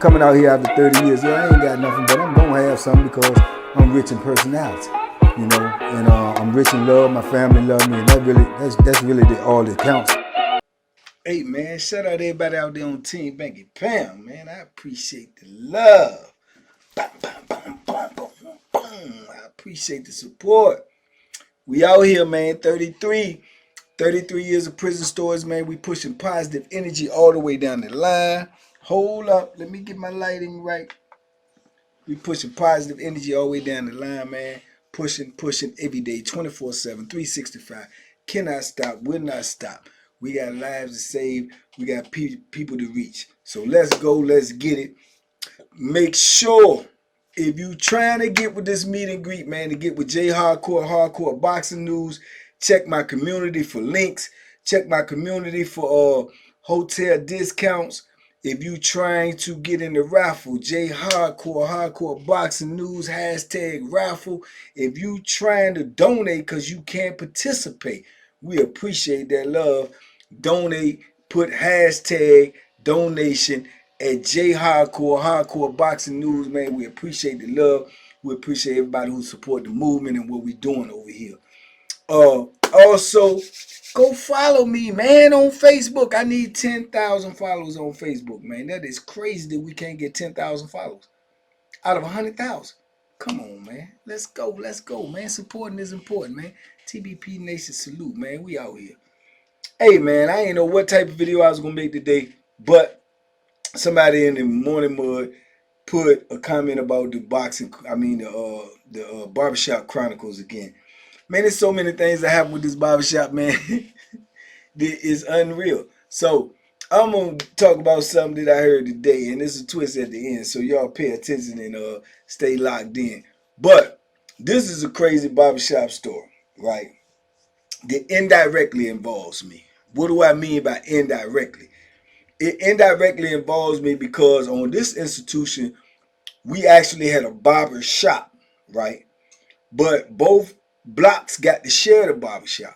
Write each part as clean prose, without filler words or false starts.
coming out here after 30 years. Yeah, I ain't got nothing, but I'm gonna have something because I'm rich in personality, you know, and I'm rich in love. My family love me, and that's really all that counts. Hey man, shout out everybody out there on Team Banky Pound, man. I appreciate the love. Bam, bam, bam, bam, boom, boom. I appreciate the support. We out here, man. 33 years of prison stories, man. We pushing positive energy all the way down the line. Hold up, let me get my lighting right. We pushing positive energy all the way down the line, man. Pushing every day, 24/7, 365. Cannot stop, will not stop. We got lives to save. We got people to reach. So let's go, let's get it. Make sure if you trying to get with this meet and greet, man, to get with J Hardcore Boxing News, check my community for links. Check my community for hotel discounts. If you trying to get in the raffle, J Hardcore Boxing News, #raffle. If you trying to donate because you can't participate, we appreciate that love. Donate, put #donation at J Hardcore Boxing News, man. We appreciate the love. We appreciate everybody who support the movement and what we doing over here. Also, go follow me, man, on Facebook. I need 10,000 followers on Facebook, man. That is crazy that we can't get 10,000 followers out of 100,000. Come on, man. Let's go, man. Supporting is important, man. TBP Nation salute, man. We out here. Hey, man, I ain't know what type of video I was gonna make today, but somebody in the morning mud put a comment about the barbershop chronicles again. Man, there's so many things that happen with this barbershop, man. That is unreal. So I'm gonna talk about something that I heard today, and there's a twist at the end, so y'all pay attention and stay locked in. But this is a crazy barbershop story, right? That indirectly involves me. What do I mean by indirectly? It indirectly involves me because on this institution, we actually had a barber shop, right? But both blocks got to share the barber shop.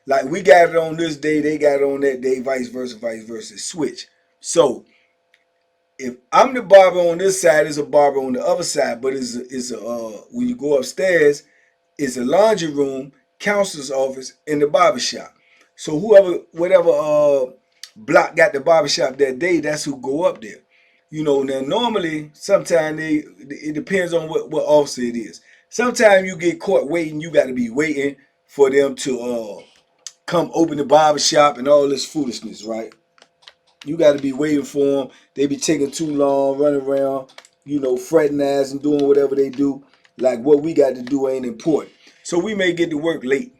Like we got it on this day, they got it on that day, vice versa, switch. So if I'm the barber on this side, there's a barber on the other side, but when you go upstairs, it's a laundry room, counselor's office, and the barber shop. So whatever block got the barber shop that day, that's who go up there. You know, now normally, sometimes it depends on what officer it is. Sometimes you get caught waiting, you got to be waiting for them to come open the barber shop and all this foolishness, right? You got to be waiting for them. They be taking too long, running around, you know, fretting ass and doing whatever they do. Like what we got to do ain't important. So we may get to work late,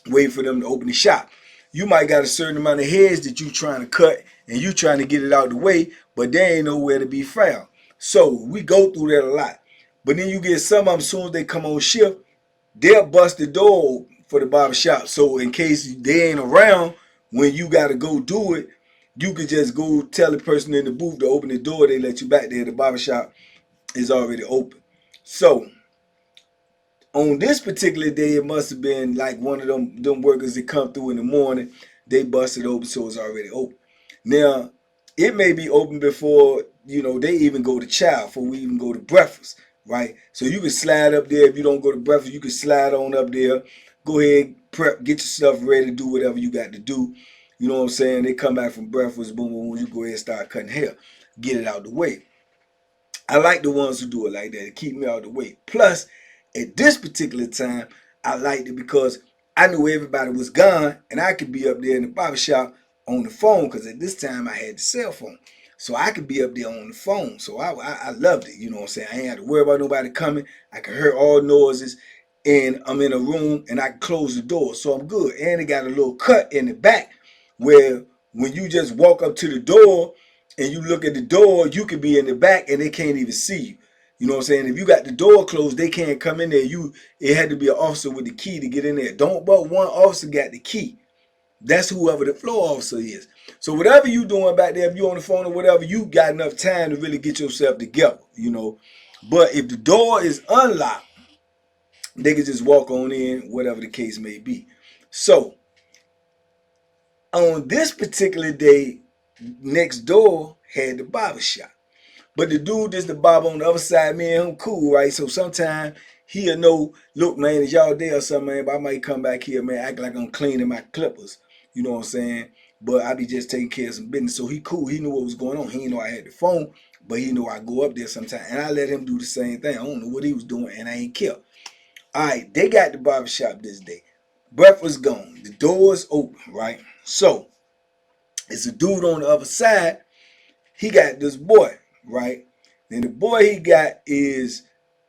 waiting for them to open the shop. You might got a certain amount of heads that you trying to cut and you trying to get it out the way, but they ain't nowhere to be found. So we go through that a lot. But then you get some of them, as soon as they come on shift, they'll bust the door for the barber shop. So in case they ain't around when you got to go do it, you could just go tell the person in the booth to open the door. They let you back there. The barber shop is already open. So on this particular day, it must have been like one of them workers that come through in the morning. They busted open, so it's already open. Now, it may be open before, you know, they even go to chow, before we even go to breakfast, right? So you can slide up there. If you don't go to breakfast, you can slide on up there. Go ahead, prep, get your stuff ready, do whatever you got to do. You know what I'm saying? They come back from breakfast, boom, boom, boom. You go ahead and start cutting hair. Get it out the way. I like the ones who do it like that. It keep me out of the way. Plus, at this particular time, I liked it because I knew everybody was gone and I could be up there in the barbershop on the phone because at this time I had the cell phone. So I could be up there on the phone. So I loved it. You know what I'm saying? I ain't had to worry about nobody coming. I could hear all noises and I'm in a room and I can close the door. So I'm good. And it got a little cut in the back where when you just walk up to the door and you look at the door, you could be in the back and they can't even see you. You know what I'm saying? If you got the door closed, they can't come in there. It had to be an officer with the key to get in there. Don't but one officer got the key. That's whoever the floor officer is. So whatever you doing back there, if you on the phone or whatever, you got enough time to really get yourself together, you know. But if the door is unlocked, they can just walk on in, whatever the case may be. So on this particular day, next door had the barber shop. But the dude that's the barber on the other side, me and him cool, right? So sometimes he'll know, look, man, is y'all there or something, man? But I might come back here, man, act like I'm cleaning my clippers. You know what I'm saying? But I be just taking care of some business. So he cool. He knew what was going on. He didn't know I had the phone, but he knew I go up there sometimes. And I let him do the same thing. I don't know what he was doing, and I ain't care. All right, they got the barbershop this day. Breakfast gone. The door's open, right? So it's a dude on the other side. He got this boy, right? And the boy he got is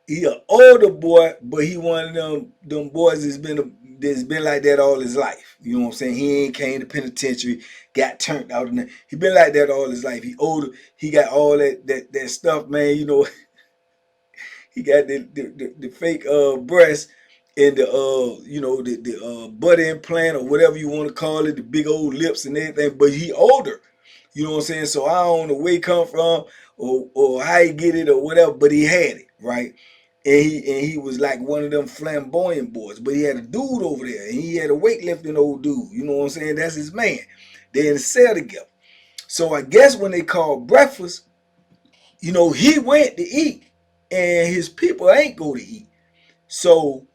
he an older boy, but he one of them boys that's been like that all his life. You know what I'm saying? He ain't came to penitentiary, got turned out, and he been like that all his life. He older, he got all that stuff, man. You know, he got the fake breast and the butt implant or whatever you want to call it, the big old lips and everything. But he older. You know what I'm saying? So I don't know where he come from or how he get it or whatever, but he had it, right? And he was like one of them flamboyant boys. But he had a dude over there, and he had a weightlifting old dude. You know what I'm saying? That's his man. They in the cell together. So I guess when they called breakfast, he went to eat, and his people ain't go to eat. So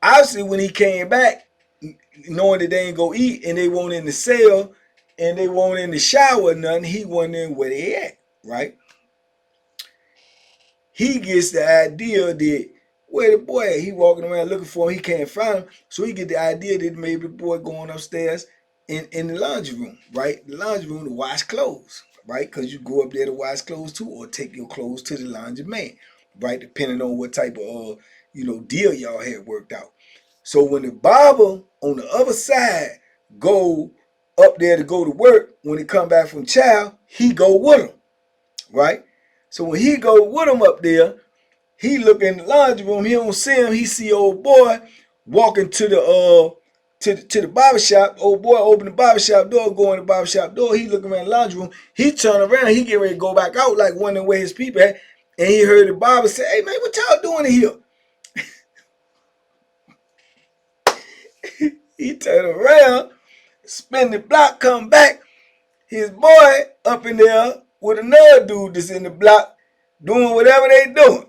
obviously when he came back, knowing that they ain't go eat and they won't in the cell and they won't in the shower or nothing, he wasn't in where they at, right? He gets the idea that where the boy at? He walking around looking for him, he can't find him. So he get the idea that maybe the boy going upstairs in the laundry room, right? The laundry room to wash clothes, right? Because you go up there to wash clothes too, or take your clothes to the laundry man, right? Depending on what type of deal y'all had worked out. So when the barber on the other side go up there to go to work, when he come back from chow, he go with him, right? So when he go with him up there, he look in the laundry room. He don't see him. He see old boy walking to the barbershop. Old boy open the barbershop door, go in the barbershop door. He look around the laundry room. He turn around. He get ready to go back out, like wondering where his people at. And he heard the barber say, "Hey man, what y'all doing in here?" He turn around, spin the block, come back. His boy up in there with another dude that's in the block doing whatever they doing.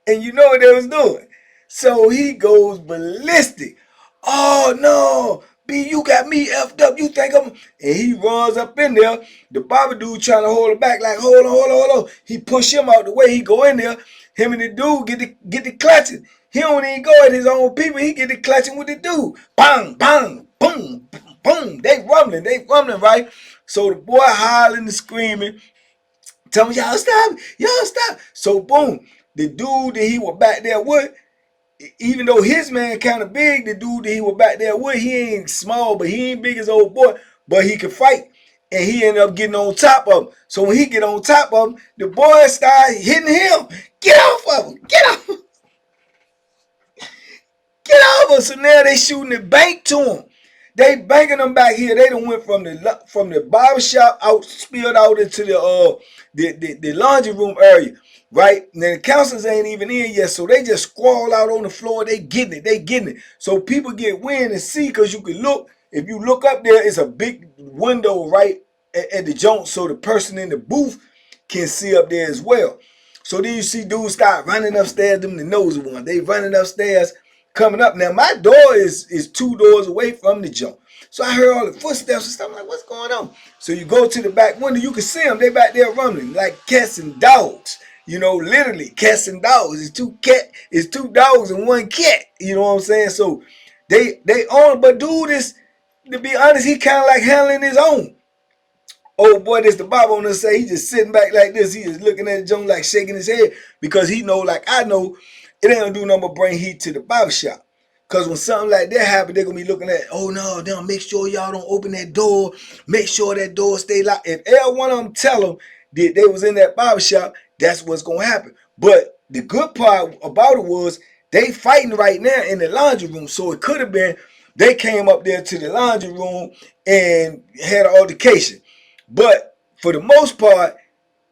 And you know what they was doing. So he goes ballistic. "Oh no, B, you got me effed up. You think I'm..." And he runs up in there. The barber dude trying to hold it back, like, hold on, hold on, hold on. He push him out the way. He go in there. Him and the dude get the clutching. He don't even go at his own people. He get the clutching with the dude. Bang, bang, boom, boom. They rumbling, right? So the boy hollering and screaming. Tell me, y'all stop, y'all stop. So boom, the dude that he was back there with, even though his man kind of big, the dude that he was back there with, he ain't small, but he ain't big as old boy, but he can fight. And he ended up getting on top of him. So when he get on top of him, the boy start hitting him. Get off of him. Get off. Get over. So now they shooting the bank to him. They banking them back here. They done went from the barbershop out, spilled out into the laundry room area, right? And the counselors ain't even in yet, so they just squall out on the floor. They getting it. So people get wind and see, because you can look. If you look up there, it's a big window right at the joint, so the person in the booth can see up there as well. So then you see dudes start running upstairs, them the nosy ones. They running upstairs, coming up. Now my door is 2 doors away from the jump. So I heard all the footsteps and stuff. I'm like, what's going on? So you go to the back window, you can see them. They back there rumbling like cats and dogs. Literally cats and dogs. It's two dogs and one cat. You know what I'm saying? So they own, but dude is, to be honest, he kind of like handling his own. Old boy, this the Bible on us say, he just sitting back like this. He is looking at Jones like shaking his head, because he know, like I know, it ain't gonna do nothing but bring heat to the barbershop. Because when something like that happen, they're gonna be looking at, oh no, then make sure y'all don't open that door. Make sure that door stay locked. If every one of them tell them that they was in that barbershop, that's what's gonna happen. But the good part about it was they fighting right now in the laundry room. So it could have been they came up there to the laundry room and had an altercation. But for the most part,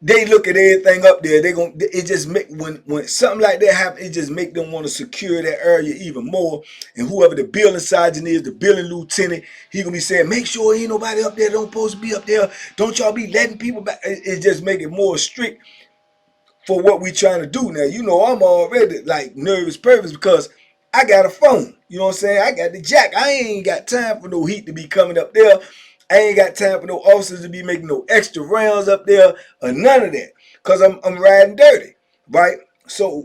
they look at everything up there. It just make when something like that happens, it just make them want to secure that area even more. And whoever the building sergeant is, the building lieutenant, he gonna be saying, make sure ain't nobody up there. Don't supposed to be up there. Don't y'all be letting people back. It just make it more strict for what we trying to do now. You know, I'm already like nervous purpose because I got a phone. You know what I'm saying? I got the jack. I ain't got time for no heat to be coming up there. I ain't got time for no officers to be making no extra rounds up there or none of that. Cause I'm riding dirty, right? So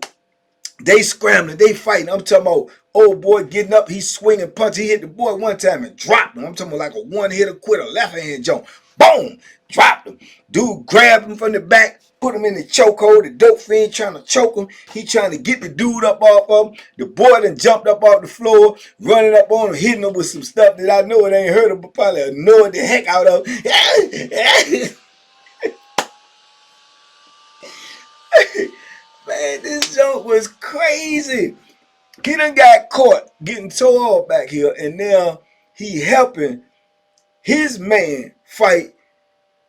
they scrambling, they fighting. I'm talking about old boy getting up, he swinging punch. He hit the boy one time and dropped him. I'm talking about like a one-hitter quitter, left hand jump. Boom! Dropped him. Dude grabbed him from the back, put him in the chokehold. The dope fiend trying to choke him. He trying to get the dude up off of him. The boy then jumped up off the floor, running up on him, hitting him with some stuff that I know it ain't heard of, but probably annoyed the heck out of him. Man, this joke was crazy. He done got caught getting tore up back here, and now he helping his man fight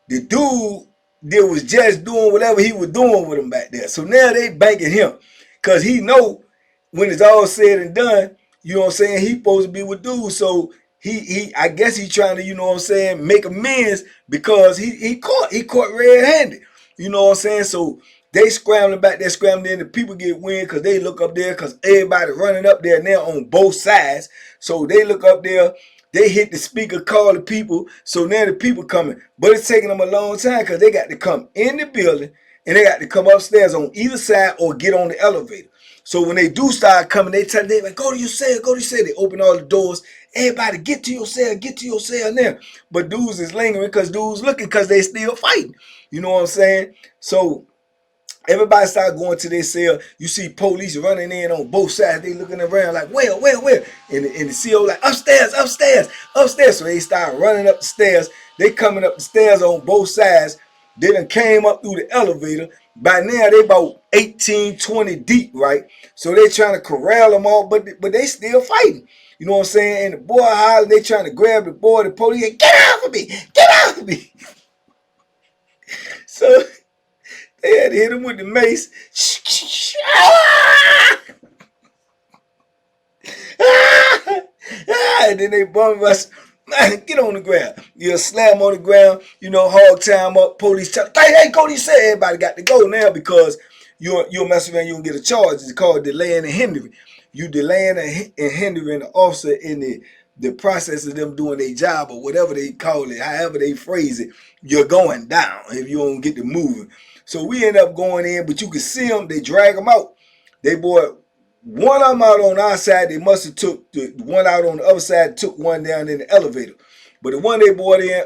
the dude that was just doing whatever he was doing with him back there. So now they banking him because he know when it's all said and done, you know what I'm saying, he supposed to be with dude. So he I guess he trying to, you know what I'm saying, make amends because he caught red-handed. You know what I'm saying? So they scrambling back there, scrambling in. The people get wind because they look up there because everybody running up there now on both sides. So they look up there. They hit the speaker, call the people. So now the people coming. But it's taking them a long time because they got to come in the building and they got to come upstairs on either side or get on the elevator. So when they do start coming, they tell them, like, go to your cell, go to your cell. They open all the doors. Everybody get to your cell now. But dudes is lingering because dudes looking because they still fighting. You know what I'm saying? So everybody started going to their cell. You see police running in on both sides. They looking around like, where? And the CO like, upstairs. So they start running up the stairs. They coming up the stairs on both sides. They done came up through the elevator. By now, they about 18, 20 deep, right? So they trying to corral them all, but they still fighting. You know what I'm saying? And the boy hollering, they trying to grab the boy. The police, get out of me! Get out of me! So they had to hit him with the mace. And then they bummed us. Get on the ground. You slam on the ground, you know, hog time up, police tell, hey, go, he said everybody got to go now because you'll mess around, you'll get a charge. It's called delaying and hindering. You delaying and hindering the officer in the process of them doing their job or whatever they call it, however they phrase it, you're going down if you don't get to moving. So we end up going in, but you can see them, they drag them out. They bought one of them out on our side. They must have took the one out on the other side, took one down in the elevator. But the one they brought in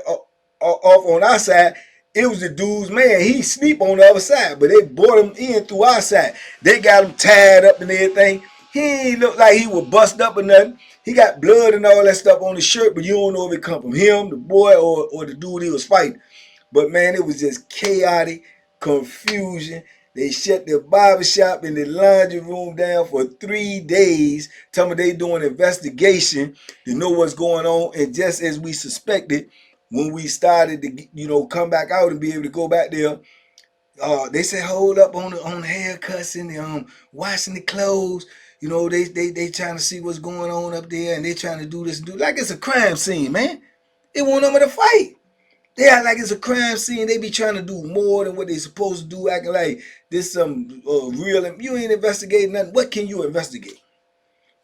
off on our side, it was the dude's man. He sleep on the other side, but they brought him in through our side. They got him tied up and everything. He ain't look like he was bust up or nothing. He got blood and all that stuff on his shirt, but you don't know if it come from him, the boy, or the dude he was fighting. But man, it was just chaotic, confusion. They shut the barbershop and the laundry room down for 3 days. Tell me they doing investigation to know what's going on. And just as we suspected, when we started to, you know, come back out and be able to go back there, they said hold up on the haircuts and the washing the clothes. You know, they trying to see what's going on up there, and they trying to do this and do like it's a crime scene, man. It won't number to fight. They act like it's a crime scene. They be trying to do more than what they supposed to do, acting like this some real. You ain't investigating nothing. What can you investigate?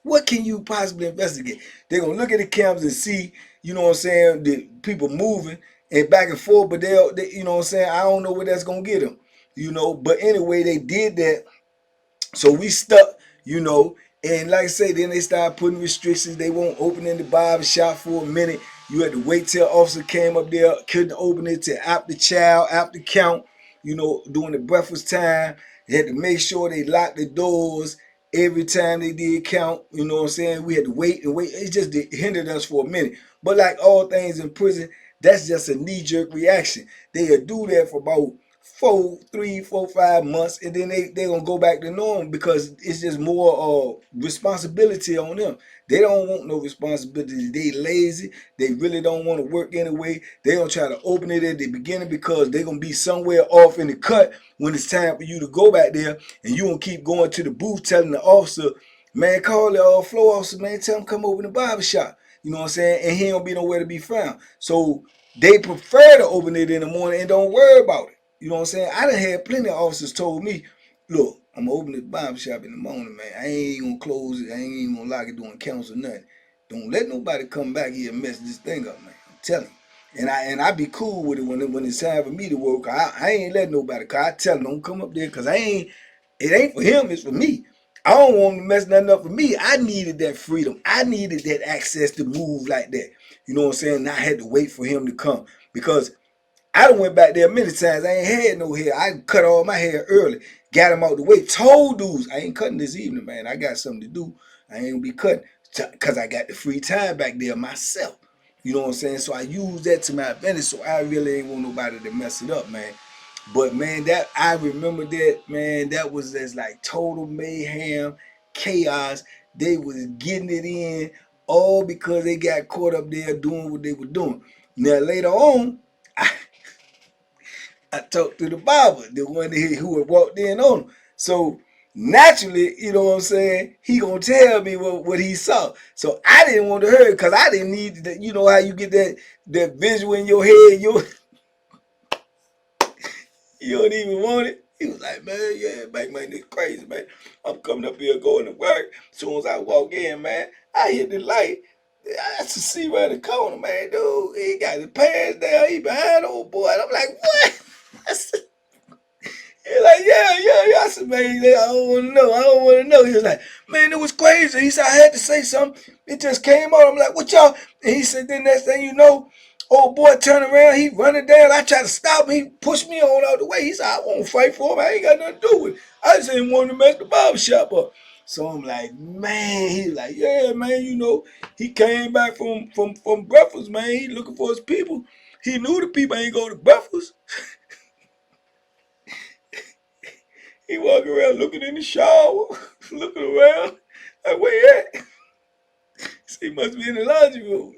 What can you possibly investigate? They're gonna look at the cameras and see, you know what I'm saying, the people moving and back and forth, but they you know what I'm saying, I don't know where that's gonna get them, you know. But anyway, they did that. So we stuck, you know, and like I say, then they started putting restrictions. They won't open in the barber shop for a minute. You had to wait till officer came up there, couldn't open it till after chow, after count, you know, during the breakfast time. They had to make sure they locked the doors every time they did count. You know what I'm saying? We had to wait and wait. It just hindered us for a minute. But like all things in prison, that's just a knee-jerk reaction. They'll do that for about 3, 4, 5 months, and then they gonna go back to normal because it's just more responsibility on them. They don't want no responsibility. They lazy. They really don't want to work anyway. They don't try to open it at the beginning because they're gonna be somewhere off in the cut when it's time for you to go back there, and you gonna keep going to the booth telling the officer, man, call the floor officer, man, tell him come over in the barbershop. You know what I'm saying? And he don't be nowhere to be found. So they prefer to open it in the morning and don't worry about it. You know what I'm saying? I done had plenty of officers told me, look, I'm gonna open the barbershop in the morning, man. I ain't gonna close it. I ain't even gonna lock it doing counts or nothing. Don't let nobody come back here and mess this thing up, man. I'm telling you. And I be cool with it when it's time for me to work. I ain't letting nobody. Cause I tell them don't come up there. Cause it ain't for him. It's for me. I don't want him to mess nothing up for me. I needed that freedom. I needed that access to move like that. You know what I'm saying? And I had to wait for him to come because I done went back there many times. I ain't had no hair. I cut all my hair early. Got him out the way. Told dudes, I ain't cutting this evening, man. I got something to do. I ain't gonna be cutting. Because I got the free time back there myself. You know what I'm saying? So I use that to my advantage. So I really ain't want nobody to mess it up, man. But man, that I remember that, man, that was just like total mayhem, chaos. They was getting it in all because they got caught up there doing what they were doing. Now later on, I talked to the barber, the one who had walked in on him. So naturally, you know what I'm saying, he gonna tell me what he saw. So I didn't want to hear it because I didn't need that. You know how you get that visual in your head, you don't even want it. He was like, man, yeah, man, this crazy, man. I'm coming up here going to work. As soon as I walk in, man, I hit the light. I should see right the corner, man, dude. He got his pants down. He behind old boy. And I'm like, what? I said, he's like, yeah. I said, man, I don't want to know. I don't want to know. He was like, man, it was crazy. He said, I had to say something. It just came out. I'm like, what y'all? And he said, then next thing you know, old boy turned around. He running down. I tried to stop him. He pushed me on out the way. He said, I won't fight for him. I ain't got nothing to do with it. I just didn't want to mess the barbershop up. So I'm like, man, he's like, yeah, man, you know, he came back from breakfast, man. He looking for his people. He knew the people ain't go to breakfast. He walking around looking in the shower, looking around, like, where at? So he must be in the laundry room.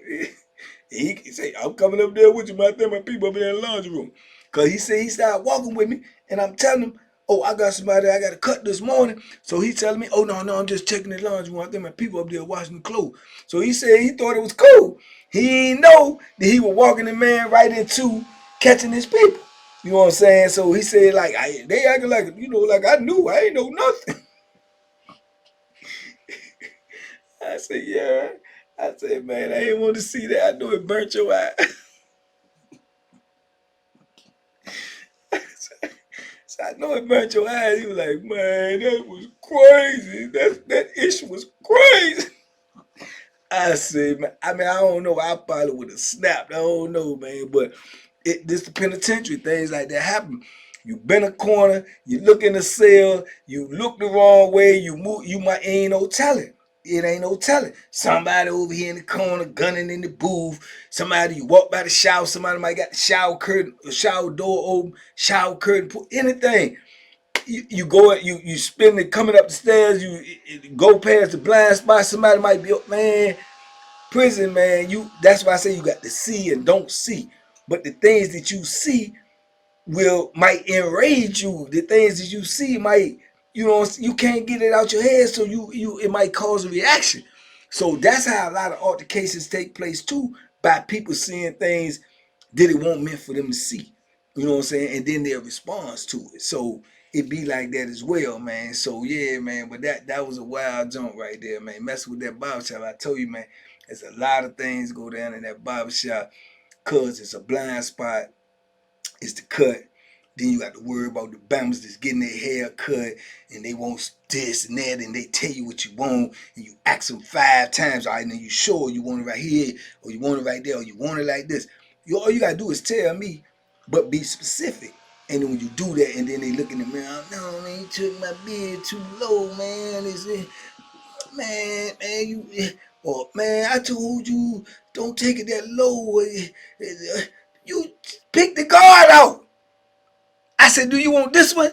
He say, I'm coming up there with you, man. I think my people up there in the laundry room. Because he said he started walking with me, and I'm telling him, oh, I got somebody I got to cut this morning. So he telling me, oh, no, I'm just checking the laundry room. I think my people up there washing the clothes. So he said he thought it was cool. He didn't know that he was walking the man right into catching his people. You know what I'm saying? So he said, like, they acting like, you know, like I knew. I ain't know nothing. I said, yeah. I said, man, I ain't want to see that. I know it burnt your eye. So I know it burnt your eyes. He was like, man, that was crazy. That issue was crazy. I said, man, I mean, I don't know. I probably would have snapped. I don't know, man. But this the penitentiary. Things like that happen. You bend a corner, you look in the cell, you look the wrong way, you move, you might ain't no telling. It ain't no telling. Somebody over here in the corner gunning in the booth. Somebody you walk by the shower, somebody might got the shower curtain, shower door open, shower curtain, put anything. You go, you spin it coming up the stairs, you go past the blind spot, somebody might be up, man. Prison, man, that's why I say you got to see and don't see. But the things that you see might enrage you. The things that you see might, you can't get it out your head, so it might cause a reaction. So that's how a lot of altercations take place too, by people seeing things that it won't meant for them to see. You know what I'm saying? And then their response to it. So it be like that as well, man. So yeah, man. But that was a wild jump right there, man. Messing with that barbershop. I told you, man, there's a lot of things go down in that barbershop because it's a blind spot. It's the cut. Then you got to worry about the bambas that's getting their hair cut and they want this and that and they tell you what you want and you ask them 5 times. All right, now you sure you want it right here or you want it right there or you want it like this. All you got to do is tell me, but be specific. And then when you do that and then they look in the mirror, no, man, you took my beard too low, man. Man, or man, I told you, don't take it that low. You pick the guard out. I said, do you want this one,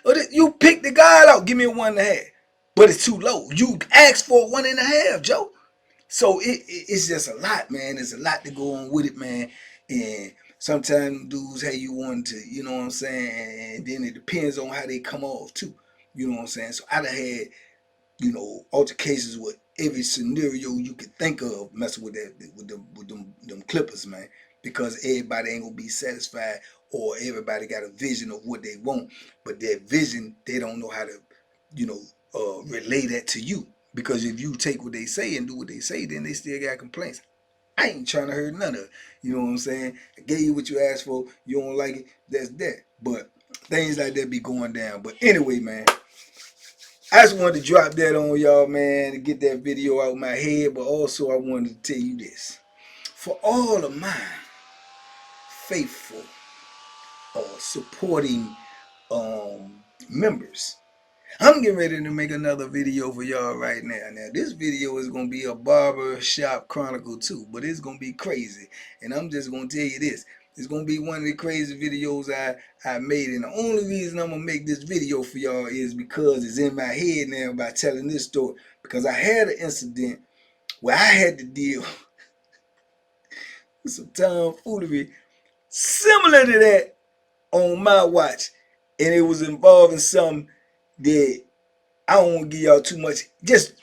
or this? You pick the guy out. Give me a 1.5. But it's too low. You asked for 1.5, Joe. So it's just a lot, man. There's a lot to go on with it, man. And sometimes dudes, hey, you want to, you know what I'm saying? And then it depends on how they come off too. You know what I'm saying? So I done had, you know, altercations with every scenario you could think of messing with that with them clippers, man. Because everybody ain't gonna be satisfied, or everybody got a vision of what they want, but that vision they don't know how to, you know, relay that to you. Because if you take what they say and do what they say, then they still got complaints. I ain't trying to hurt none of it. You know what I'm saying? I gave you what you asked for. You don't like it, that's that. But things like that be going down. But anyway, man, I just wanted to drop that on y'all, man, to get that video out of my head. But also I wanted to tell you this. For all of my faithful supporting members, I'm getting ready to make another video for y'all right now. Now, this video is going to be a barbershop chronicle too, but it's going to be crazy. And I'm just going to tell you this. It's going to be one of the crazy videos I made. And the only reason I'm going to make this video for y'all is because it's in my head now by telling this story. Because I had an incident where I had to deal with some tomfoolery similar to that on my watch. And it was involving something that I don't want to give y'all too much. Just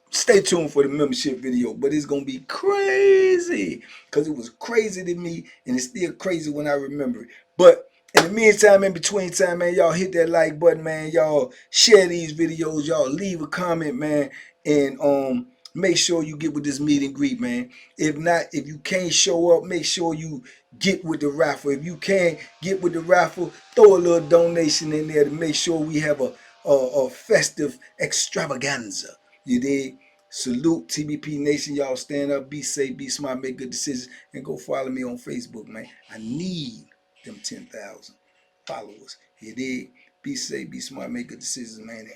stay tuned for the membership video. But it's going to be crazy. Because it was crazy to me. And it's still crazy when I remember it. But in the meantime, in between time, man, y'all hit that like button, man. Y'all share these videos. Y'all leave a comment, man. And make sure you get with this meet and greet, man. If not, if you can't show up, make sure you get with the raffle. If you can't get with the raffle, throw a little donation in there to make sure we have a festive extravaganza. You dig? Salute TBP Nation. Y'all stand up, be safe, be smart, make good decisions, and go follow me on Facebook, man. I need them 10,000 followers. You dig? Be safe, be smart, make good decisions, man.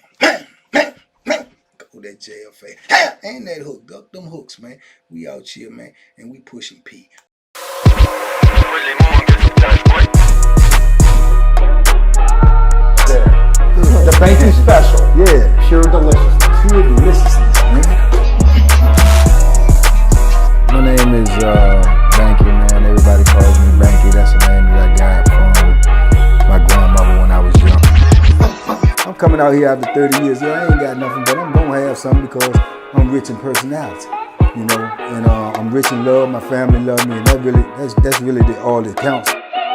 Go that JFA. And that hook. Duck them hooks, man. We out here, man. And we pushing P. The banky special. Yeah. Pure deliciousness. Pure deliciousness, man. My name is Banky, man. Everybody calls me Banky. That's the name that I got from my grandmother when I was young. I'm coming out here after 30 years. Yeah, I ain't got nothing, but I'm gonna have something because I'm rich in personality, you know, and I'm rich in love. My family love me, and that's really all that counts.